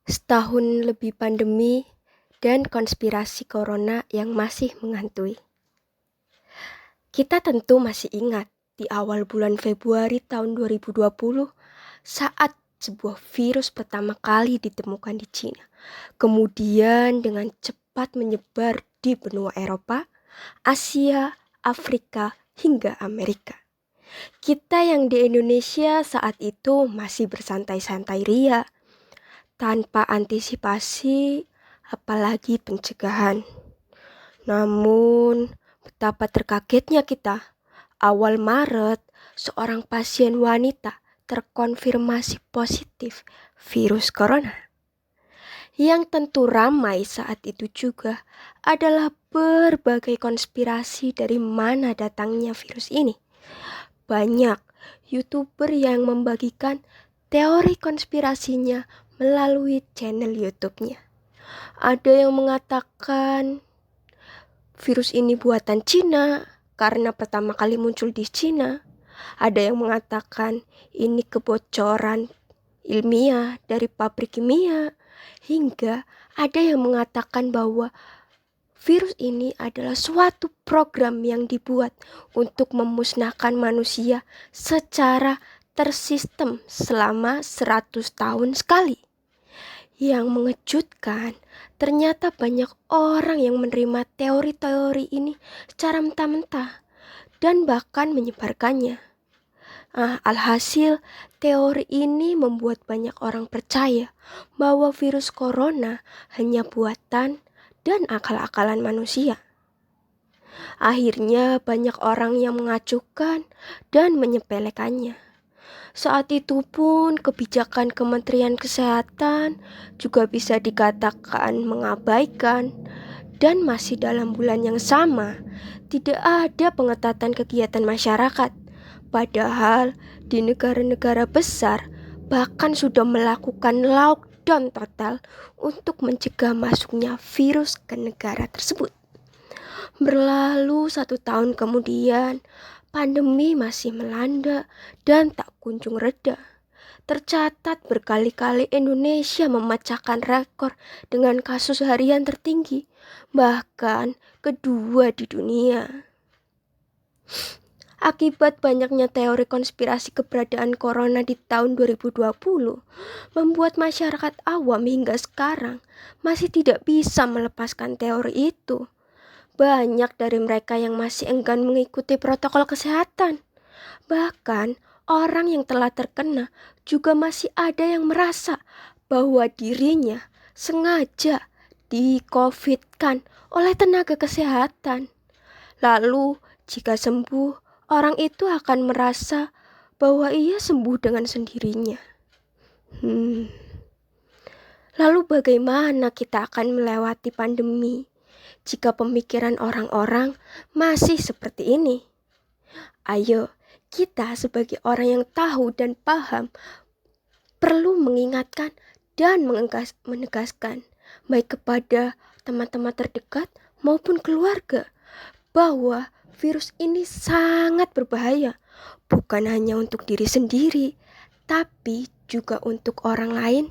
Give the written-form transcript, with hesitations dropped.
Setahun lebih pandemi dan konspirasi corona yang masih menghantui. Kita tentu masih ingat di awal bulan Februari tahun 2020 saat sebuah virus pertama kali ditemukan di Cina. Kemudian dengan cepat menyebar di benua Eropa, Asia, Afrika, hingga Amerika. Kita yang di Indonesia saat itu masih bersantai-santai ria, tanpa antisipasi, apalagi pencegahan. Namun, betapa terkagetnya kita. Awal Maret, seorang pasien wanita terkonfirmasi positif virus corona. Yang tentu ramai saat itu juga adalah berbagai konspirasi dari mana datangnya virus ini. Banyak YouTuber yang membagikan teori konspirasinya melalui channel YouTube-nya. Ada yang mengatakan virus ini buatan Cina karena pertama kali muncul di Cina. Ada yang mengatakan ini kebocoran ilmiah dari pabrik kimia. Hingga ada yang mengatakan bahwa virus ini adalah suatu program yang dibuat untuk memusnahkan manusia secara tersistem selama 100 tahun sekali. Yang mengejutkan, ternyata banyak orang yang menerima teori-teori ini secara mentah-mentah dan bahkan menyebarkannya. Alhasil, teori ini membuat banyak orang percaya bahwa virus corona hanya buatan dan akal-akalan manusia. Akhirnya banyak orang yang mengacuhkan dan menyepelekannya. Saat itu pun kebijakan Kementerian Kesehatan juga bisa dikatakan mengabaikan, dan masih dalam bulan yang sama tidak ada pengetatan kegiatan masyarakat. Padahal di negara-negara besar bahkan sudah melakukan lockdown total untuk mencegah masuknya virus ke negara tersebut. Berlalu 1 tahun kemudian, pandemi masih melanda dan tak kunjung reda. Tercatat berkali-kali Indonesia memecahkan rekor dengan kasus harian tertinggi, bahkan kedua di dunia. Akibat banyaknya teori konspirasi keberadaan corona di tahun 2020, membuat masyarakat awam hingga sekarang masih tidak bisa melepaskan teori itu. Banyak dari mereka yang masih enggan mengikuti protokol kesehatan. Bahkan orang yang telah terkena juga masih ada yang merasa bahwa dirinya sengaja di-COVID-kan oleh tenaga kesehatan. Lalu jika sembuh, orang itu akan merasa bahwa ia sembuh dengan sendirinya. Lalu bagaimana kita akan melewati pandemi jika pemikiran orang-orang masih seperti ini? Ayo, kita sebagai orang yang tahu dan paham perlu mengingatkan dan menegaskan baik kepada teman-teman terdekat maupun keluarga bahwa virus ini sangat berbahaya, bukan hanya untuk diri sendiri, tapi juga untuk orang lain